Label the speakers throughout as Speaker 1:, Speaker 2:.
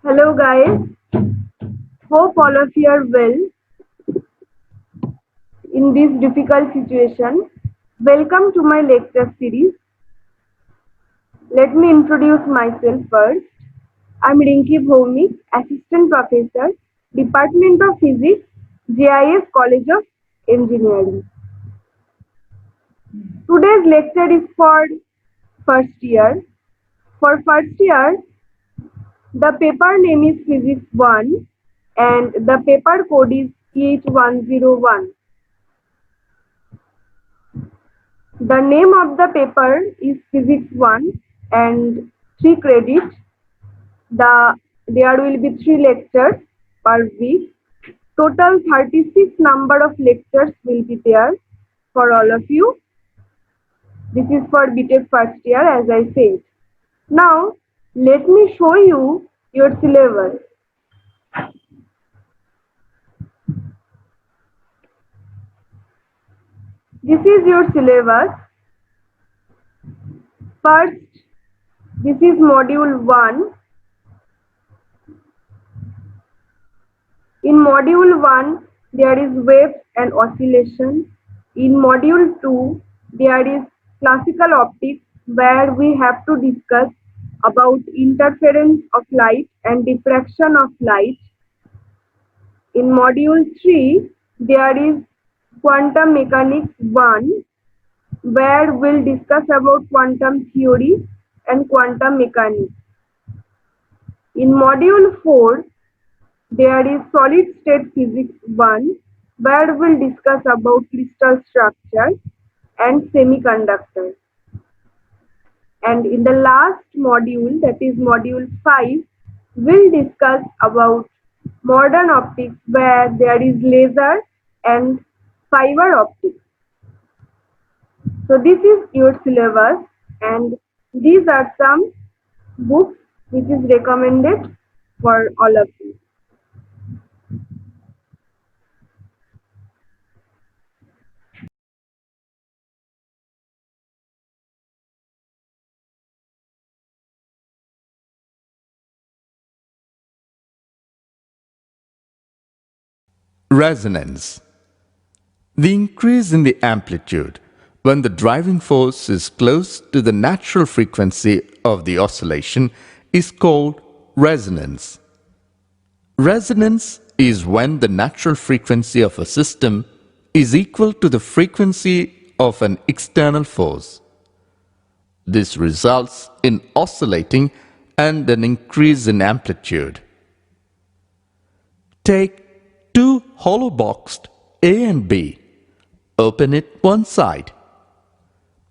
Speaker 1: Hello guys, hope all of you are well in this difficult situation. Welcome to my lecture series. Let me introduce myself first. I'm Rinki Bhaumik, Assistant Professor, Department of Physics, JIS College of Engineering. Today's lecture is for first year. For first year, the paper name is Physics 1 and the paper code is EH101. The name of the paper is Physics 1 and 3 credits. There will be 3 lectures per week. Total 36 number of lectures will be there for all of you. This is for BTech first year as I said. Now let me show you your syllabus. This is your syllabus. First, this is module 1. In module 1, there is waves and oscillation. In module 2, there is classical optics where we have to discuss about interference of light and diffraction of light. In module 3, there is quantum mechanics 1 where we'll discuss about quantum theory and quantum mechanics. In module 4, there is solid state physics 1 where we'll discuss about crystal structure and semiconductors. And in the last module, that is module 5, we'll discuss about modern optics where there is laser and fiber optics. So this is your syllabus and these are some books which is recommended for all of you.
Speaker 2: Resonance. The increase in the amplitude when the driving force is close to the natural frequency of the oscillation is called resonance. Resonance is when the natural frequency of a system is equal to the frequency of an external force. This results in oscillating and an increase in amplitude. Take two hollow boxed A and B. Open it one side.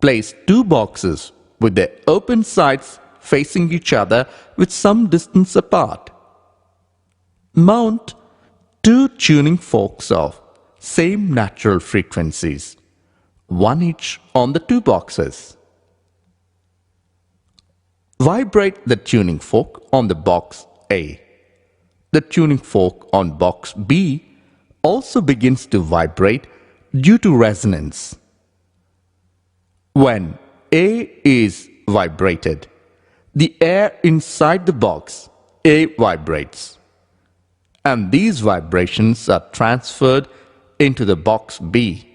Speaker 2: Place two boxes with their open sides facing each other with some distance apart. Mount two tuning forks of same natural frequencies, one each on the two boxes. Vibrate the tuning fork on the box A. The tuning fork on box B also begins to vibrate due to resonance. When A is vibrated, the air inside the box A vibrates, and these vibrations are transferred into the box B,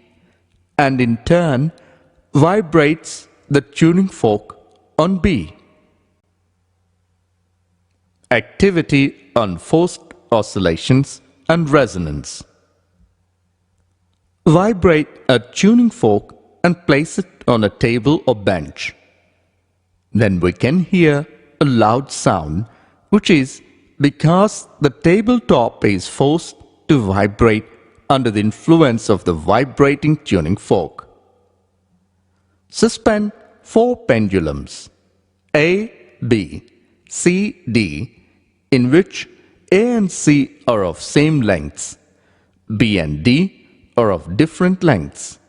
Speaker 2: and in turn vibrates the tuning fork on B. Activity on forced oscillations and resonance. Vibrate a tuning fork and place it on a table or bench. Then we can hear a loud sound, which is because the tabletop is forced to vibrate under the influence of the vibrating tuning fork. Suspend four pendulums A, B, C, D, in which A and C are of same lengths, B and D are of different lengths.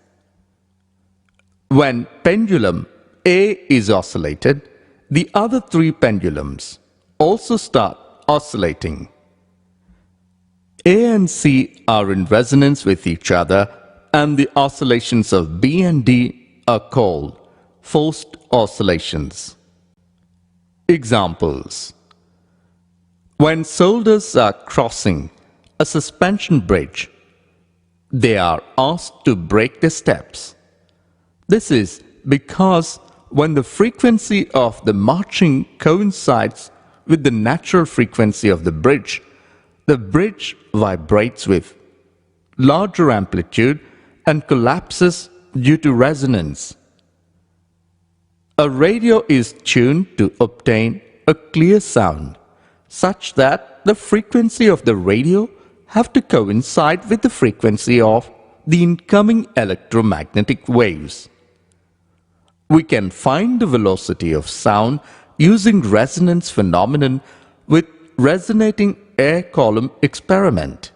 Speaker 2: When pendulum A is oscillated, the other three pendulums also start oscillating. A and C are in resonance with each other, and the oscillations of B and D are called forced oscillations. Examples: When soldiers are crossing a suspension bridge, they are asked to break their steps. This is because when the frequency of the marching coincides with the natural frequency of the bridge vibrates with larger amplitude and collapses due to resonance. A radio is tuned to obtain a clear sound such that the frequency of the radio have to coincide with the frequency of the incoming electromagnetic waves. We can find the velocity of sound using resonance phenomenon with resonating air column experiment.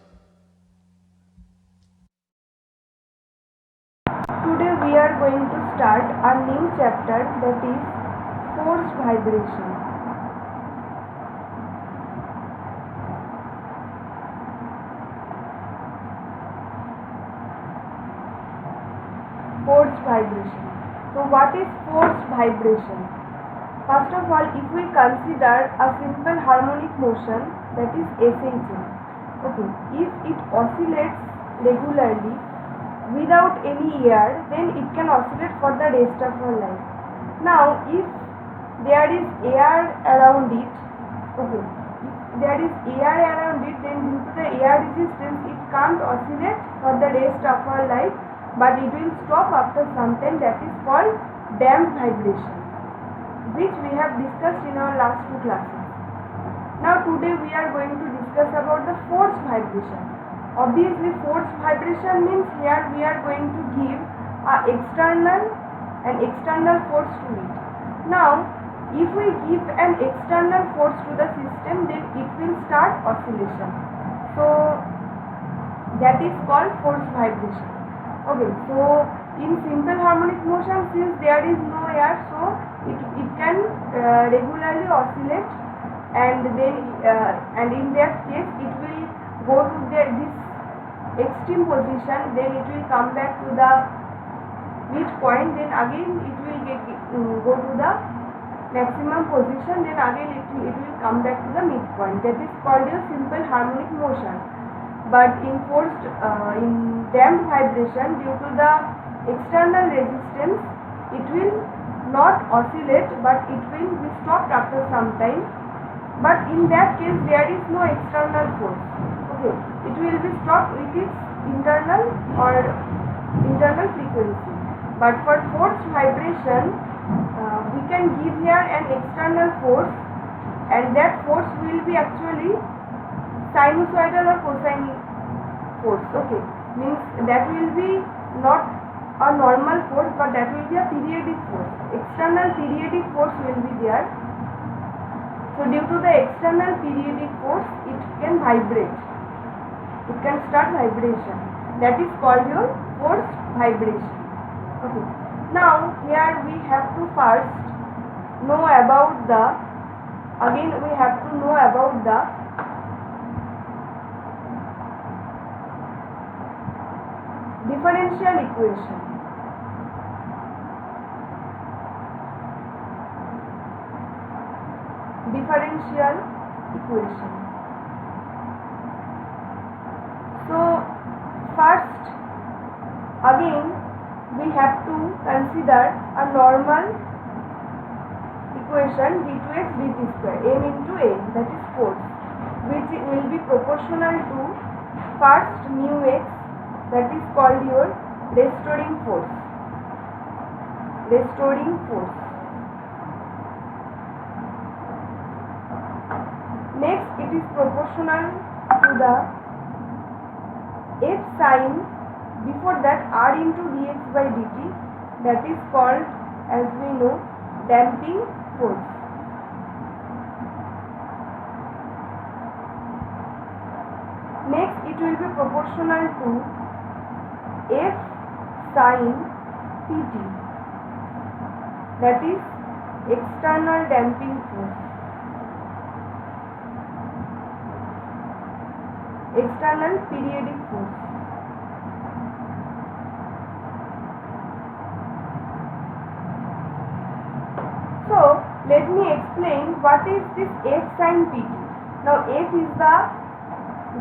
Speaker 1: Today we are going to start a new chapter, that is force vibration. Force vibration. So what is force vibration? First of all, if we consider a simple harmonic motion, that is SHM. Okay, if it oscillates regularly without any air, then it can oscillate for the rest of our life. Now, if there is air around it, okay, if there is air around it, then due to the air resistance, it can't oscillate for the rest of our life, but it will stop after some time. That is called damped vibration, which we have discussed in our last two classes. Now today we are going to discuss about the force vibration. Obviously, force vibration means here we are going to give an external force to it. Now, if we give an external force to the system, then it will start oscillation. So that is called force vibration. Okay, so in simple harmonic motion, since there is no air, so it can regularly oscillate, and then and in that case it will go to this extreme position, then it will come back to the midpoint, then again it will go to the maximum position, then again it will come back to the midpoint. That is called a simple harmonic motion. But in damped vibration, due to the external resistance, it will not oscillate, but it will be stopped after some time. But in that case, there is no external force. Okay, it will be stopped with its internal frequency. But for force vibration, we can give here an external force, and that force will be actually sinusoidal or cosine force. Okay, means that will be not a normal force, but that will be a periodic force. External periodic force will be there. So due to the external periodic force, it can vibrate. It can start vibration. That is called your force vibration. Okay. Now here we have to first know about the differential equation. Differential equation. So first, again we have to consider a normal equation d2x dt square, m into a, that is force, which will be proportional to first mu x, that is called your restoring force. Restoring force. Next, it is proportional to the f sine, before that r into dx by dt, that is called, as we know, damping force. Next, it will be proportional to f sine pt, that is external damping force. External periodic force. So let me explain what is this f sine pt. Now f is the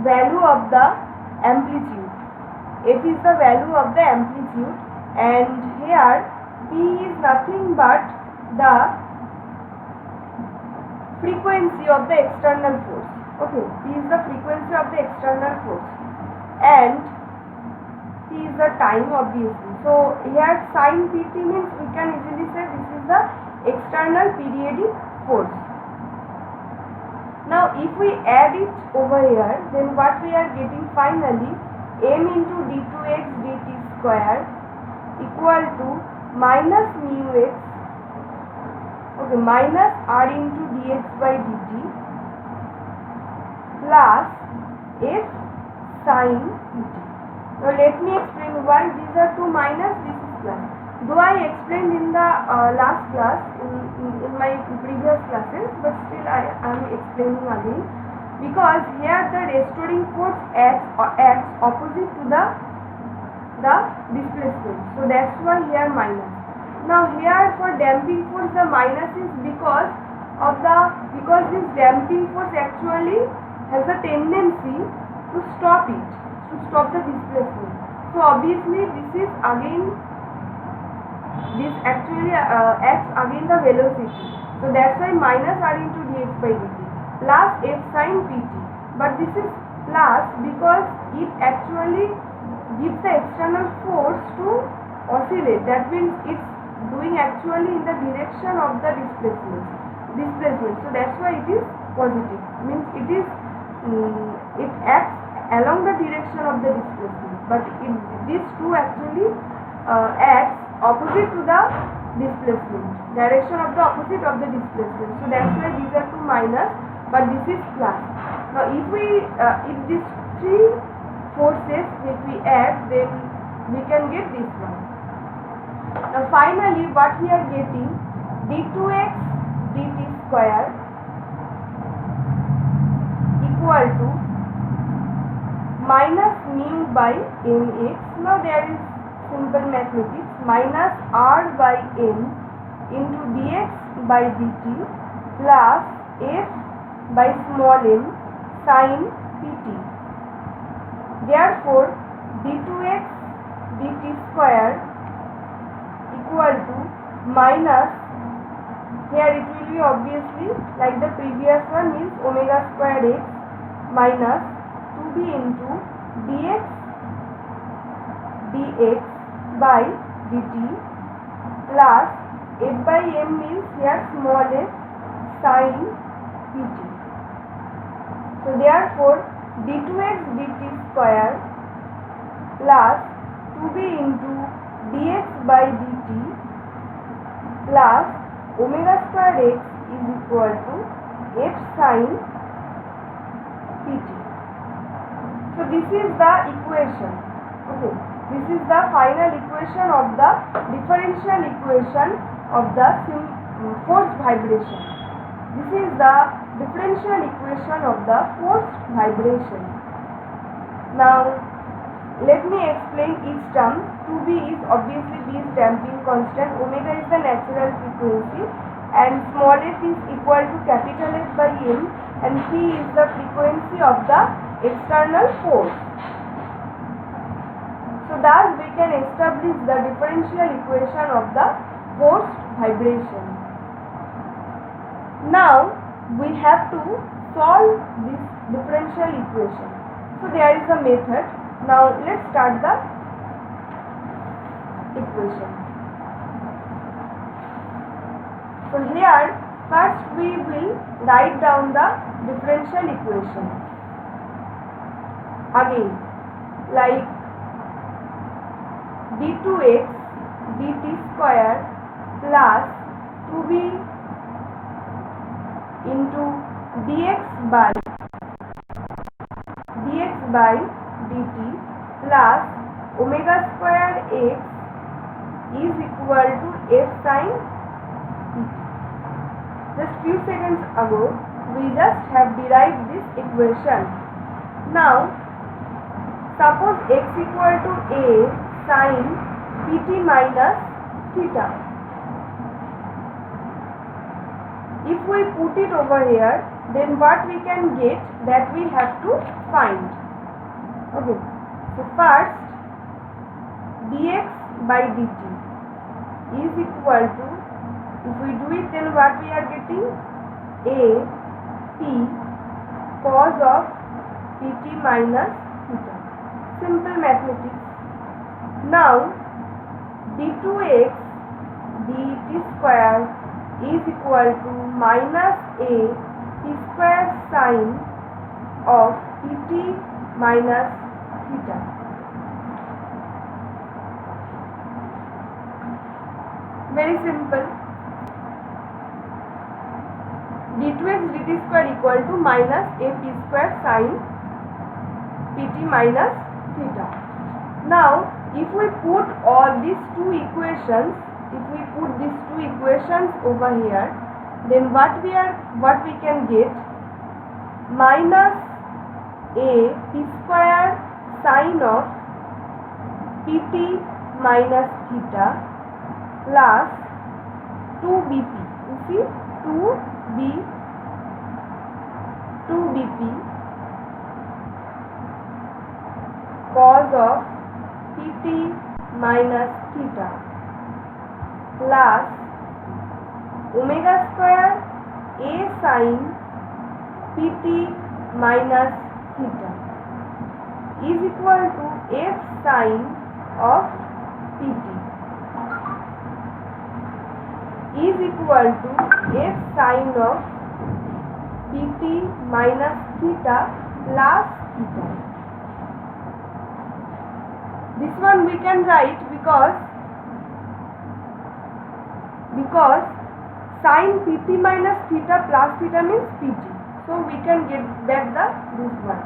Speaker 1: value of the amplitude. F is the value of the amplitude, and here P is nothing but the frequency of the external force. Okay, P is the frequency of the external force, and T is the time, obviously. So here sin Pt means we can easily say this is the external periodic force. Now if we add it over here, then what we are getting finally, m into d2x dt square equal to minus mu x, okay, minus r into dx by dt plus f sin pt. Now let me explain why these are two minus, this is plus. Though I explained in the last class, in my previous classes, but still I am explaining again, because here the restoring force acts opposite to the displacement. So that's why here minus. Now here for damping force the minus is because this damping force actually has a tendency to stop the displacement. So obviously this actually acts against the velocity. So that's why minus r into dx by dt plus f sin pt. But this is plus because it actually gives the external force to oscillate. That means it's doing actually in the direction of the displacement. So that's why it is positive. Means it acts along the direction of the displacement. But these two actually acts opposite to the displacement, direction of the opposite of the displacement. So that's why these are two minus, but this is plus. Now if these three forces if we add, then we can get this one. Now finally what we are getting, d2x dt square equal to minus mu by mx. Now there is simple mathematics, minus r by m into dx by dt plus f by small m sin pt. Therefore d2x dt square equal to minus, here it will be obviously like the previous one, means omega squared x minus 2b into dx by dt plus f by m means here small f sin pt. So therefore d2x dt square plus 2b into dx by dt plus omega squared x is equal to f sin pt. So this is the equation. Okay, this is the final equation of the differential equation of the forced vibration. This is the differential equation of the forced vibration. Now let me explain each term. 2b is obviously B is damping constant, omega is the natural frequency, and small f is equal to capital F by m, and p is the frequency of the external force. So thus we can establish the differential equation of the forced vibration. Now we have to solve this differential equation. So there is a method. Now let's start the equation. So here first we will write down the differential equation. Again, like d2x dt square plus 2b into dx by dt plus omega squared x is equal to f sin pt. Just few seconds ago we just have derived this equation. Now suppose x equal to a sin pt minus theta. If we put it over here, then what we can get, that we have to find. Okay, so first dx by dt is equal to, if we do it, then what we are getting, a p cos of pt minus theta. Simple mathematics. Now d2x dt square is equal to minus a p square sine of pt minus theta. Very simple. d2x dt square equal to minus a p square sine pt minus theta. Now if we put all these two equations, over here, then what we can get, minus a p square sine of pt minus theta plus 2bp. You see, 2bp cos of pt minus theta plus omega square a sin pt minus theta is equal to f sin of pt is equal to f sin of pt minus theta plus theta. This one we can write because sin pt minus theta plus theta means pt. So we can get back this one.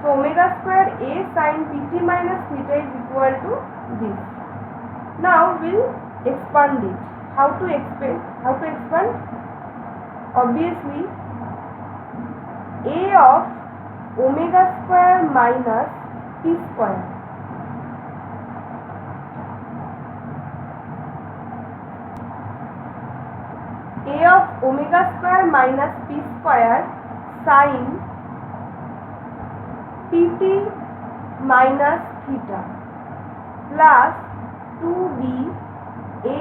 Speaker 1: So omega square a sin pt minus theta is equal to this. Now we'll expand it. How to expand? Obviously, a of omega square minus p square of omega square minus p square sin pt minus theta plus 2b a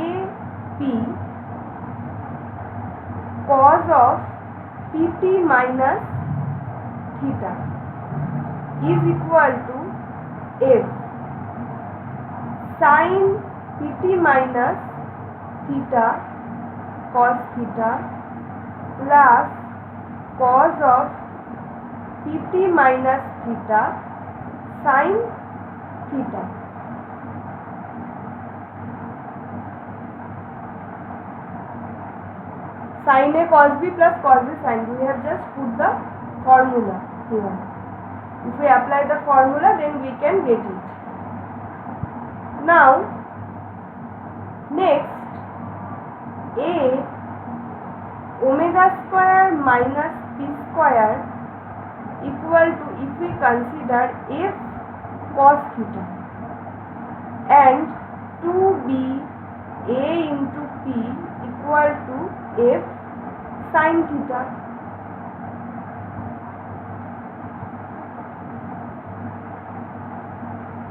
Speaker 1: p cos of pt minus theta is equal to f sin pt minus theta cos theta plus cos of pt minus theta sin theta. Sin a cos b plus cos b sin b. We have just put the formula here. If we apply the formula, then we can get it. Now next, a omega square minus p square equal to, if we consider f cos theta, and 2b a into p equal to f sin theta.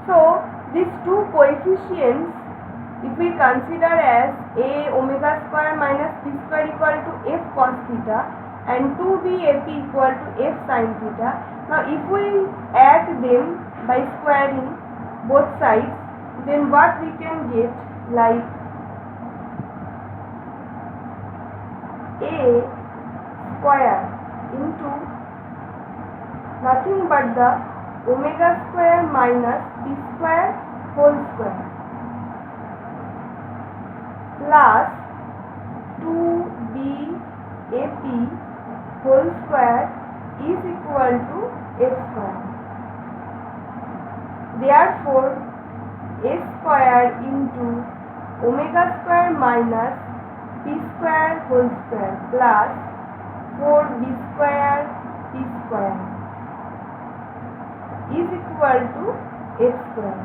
Speaker 1: So these two coefficients, if we consider as a omega square minus p square equal to f cos theta and 2b ap equal to f sin theta. Now if we add them by squaring both sides, then what we can get, like a square into nothing but the omega square minus p square whole square plus 2bap whole square is equal to f square. Therefore, a square into omega square minus p square whole square plus 4b square p square is equal to f square.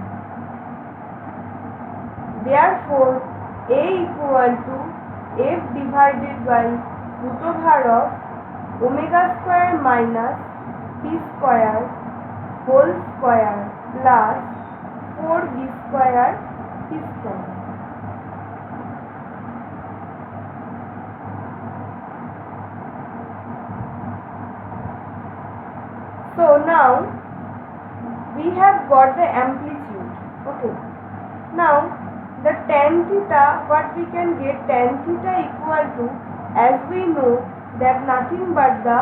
Speaker 1: Therefore, a equal to f divided by root over of omega square minus p square whole square plus 4b square p square. So now we have got the amplitude. Okay. Now the tan theta, what we can get, tan theta equal to, as we know, that nothing but the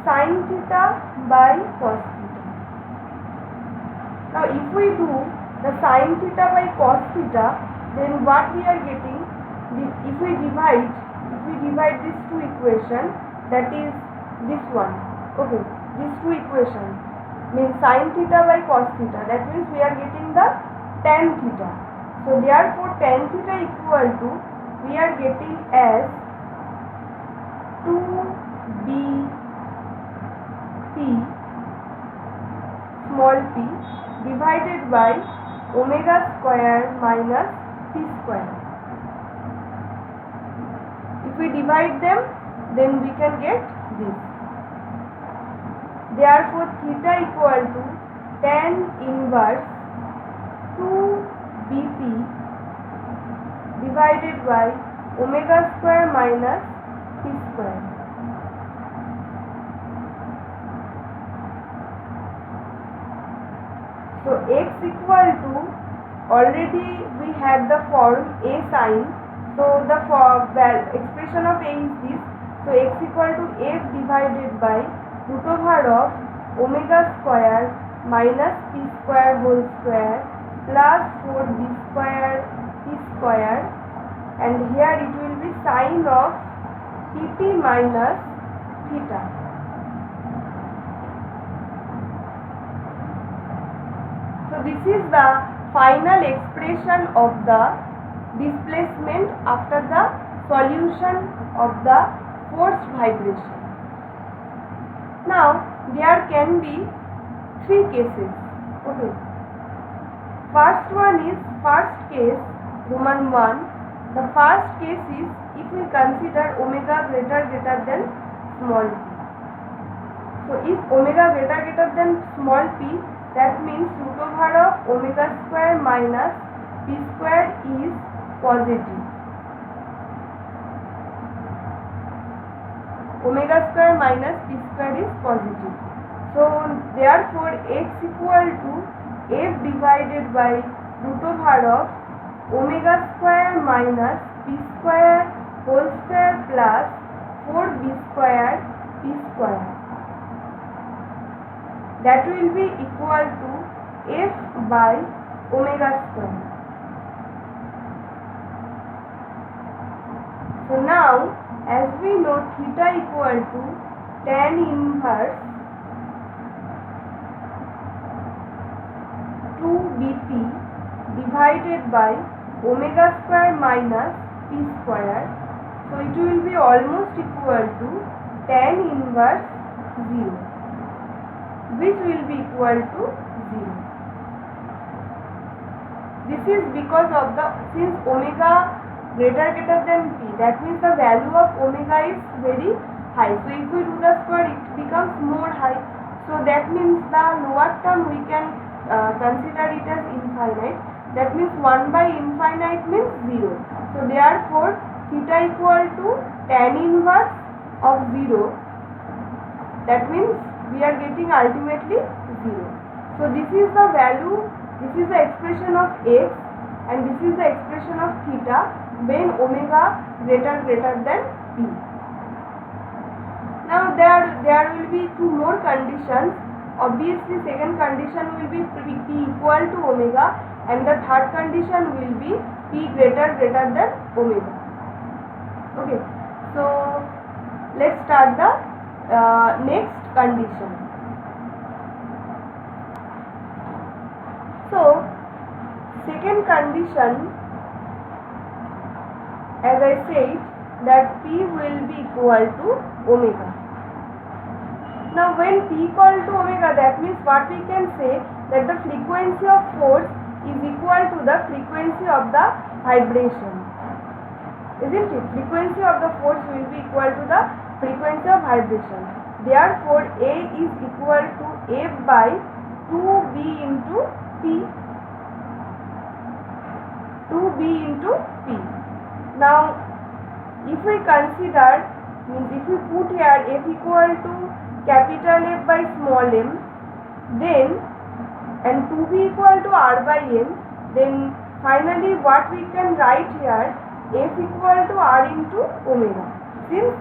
Speaker 1: sin theta by cos theta. Now if we do the sin theta by cos theta, then what we are getting, if we divide these two equations, that is this one. Okay, these two equations means sin theta by cos theta, that means we are getting the tan theta. So therefore tan theta equal to, we are getting as 2bp small p divided by omega square minus p square. If we divide them, then we can get this. Therefore theta equal to tan inverse 2bp divided by omega square minus p square. So x equal to, already we had the form a sin, so the expression of a is this. So x equal to f divided by root over of omega square minus p square whole square plus 4b square p square, and here it will be sin of pt minus theta. So this is the final expression of the displacement after the solution of the forced vibration. Now there can be three cases. Okay. First one is first case, Roman 1. The first case is if we consider omega greater than small p. So if omega greater than small p, that means root over of omega square minus p square is positive. Omega square minus p square is positive. So therefore x equal to f divided by root over of omega square minus p square whole square plus 4b square p square. That will be equal to f by omega square. So now, as we know, theta equal to tan inverse 2bp divided by omega square minus p square. So it will be almost equal to tan inverse 0, which will be equal to 0. This is because of the, since omega greater than p, that means the value of omega is very high. So if we do the square, it becomes more high. So that means the lower term we can consider it as infinite. That means 1 by infinite means 0. So therefore theta equal to tan inverse of 0. That means we are getting ultimately 0. So this is the value, this is the expression of x, and this is the expression of theta when omega greater than p. Now there will be two more conditions. Obviously second condition will be p equal to omega, and the third condition will be p greater than omega. Okay, so let's start the next condition. So second condition, as I said, that p will be equal to omega. Now when p equal to omega, that means what we can say, that the frequency of force is equal to the frequency of the vibration, isn't it? Frequency of the force will be equal to the frequency of vibration. Therefore, A is equal to F by 2B into P. 2B into P. Now, if we consider, means if we put here F equal to capital F by small m, then and 2B equal to R by m, then finally what we can write here, F equal to R into omega, since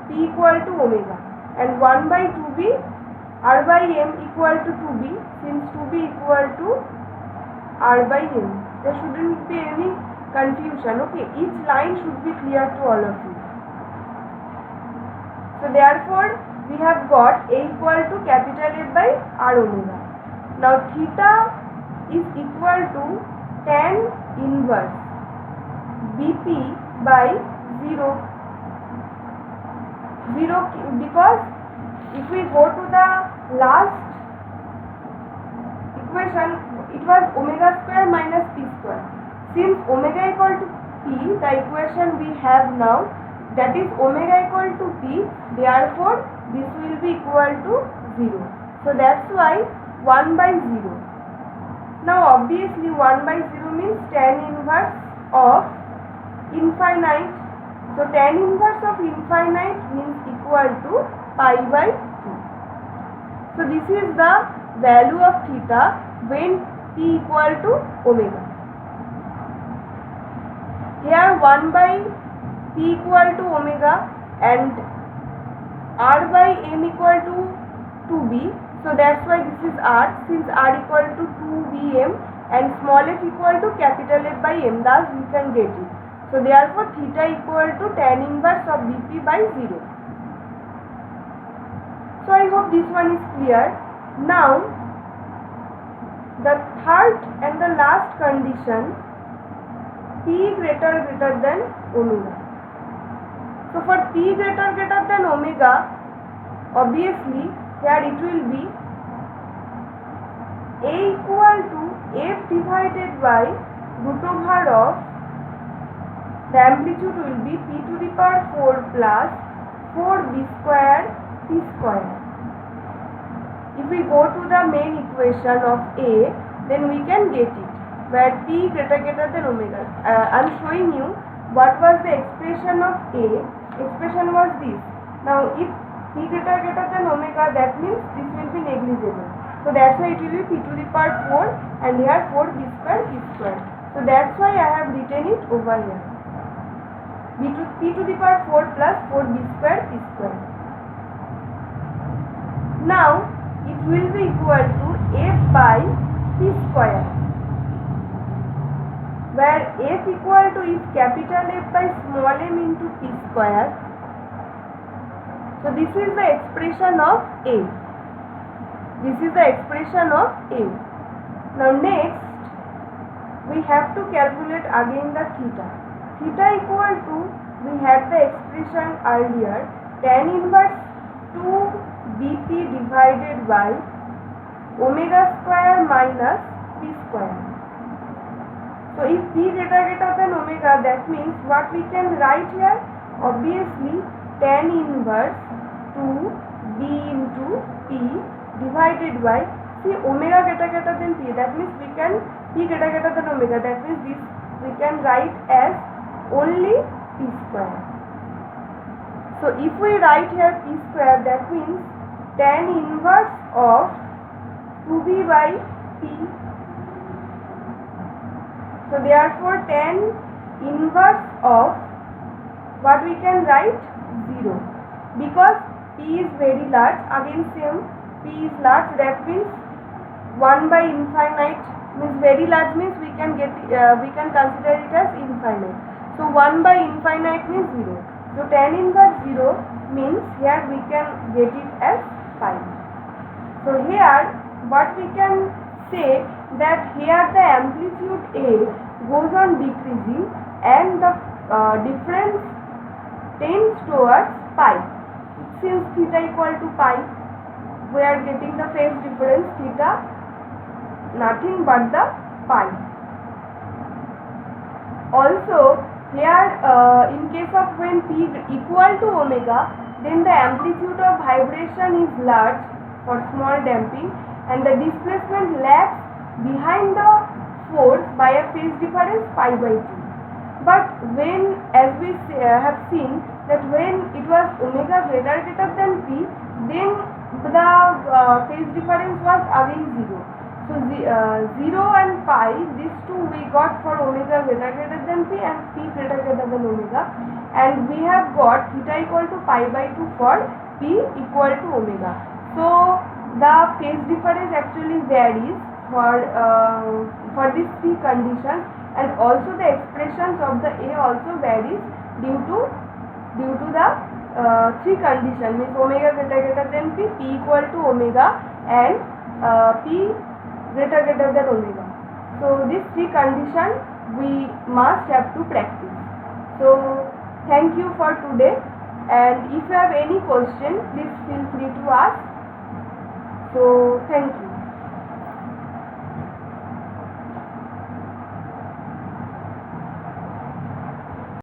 Speaker 1: P equal to omega, and 1 by 2B R by m equal to 2B, since 2B equal to R by m. There shouldn't be any confusion. Okay, each line should be clear to all of you. So therefore, we have got A equal to capital F by R omega. Now theta is equal to tan inverse Bp by 0. Because if we go to the last equation, it was omega square minus p square. Since omega equal to p, the equation we have now, that is omega equal to p, therefore this will be equal to 0. So that's why 1 by 0. Now obviously 1 by 0 means tan inverse of infinite. So tan inverse of infinite means equal to pi by 2. So this is the value of theta when p equal to omega. Here 1 by p equal to omega and r by m equal to 2b. So that's why this is r, since r equal to 2bm and small f equal to capital F by m, thus we can get it. So therefore theta equal to tan inverse of Bp by 0. So I hope this one is clear. Now the third and the last condition, P greater than omega. So for P greater than omega, obviously here it will be A equal to F divided by root over of, the amplitude will be P to the power 4 plus 4B square P square. If we go to the main equation of A, then we can get it, where P greater than omega. I am showing you what was the expression of A. Expression was this. Now if P greater than omega, that means this will be negligible. So that's why it will be P to the power 4 and here 4B square P square. So that's why I have written it over here. P to the power 4 plus 4B square P square. Now it will be equal to F by P square, where F equal to if capital F by small m into P square. So this is the expression of A. This is the expression of A. Now next we have to calculate again the theta. Theta equal to, we had the expression earlier, tan inverse 2Bp divided by omega square minus P square. So if P greater than omega, that means what we can write here, obviously tan inverse 2B into P divided by, see omega greater than P, that means we can P greater than omega, that means this we can write as only P square. So if we write here P square, that means tan inverse of 2B by P. So therefore tan inverse of, what we can write, 0, because P is very large. Again same, P is large, that means 1 by infinite means very large, means we can get we can consider it as infinite. So 1 by infinite means 0. So tan inverse 0 means here we can get it as pi. So here what we can say, that here the amplitude A goes on decreasing and the difference tends towards pi. Since theta equal to pi, we are getting the phase difference theta, nothing but the pi. Also here in case of when P equal to omega, then the amplitude of vibration is large for small damping and the displacement lags behind the force by a phase difference pi by 2. But when, as we have seen, that when it was omega greater than p, then the phase difference was again 0. So 0 and pi, these two we got for omega greater than p and p greater than omega, and we have got theta equal to pi by 2 for p equal to omega. So the phase difference actually varies for these three conditions, and also the expressions of the A also varies due to the three conditions, means omega greater than p, p equal to omega, and p greater than omega. So these three conditions we must have to practice. So thank you for today, and if you have any question, please feel free to ask. So thank you.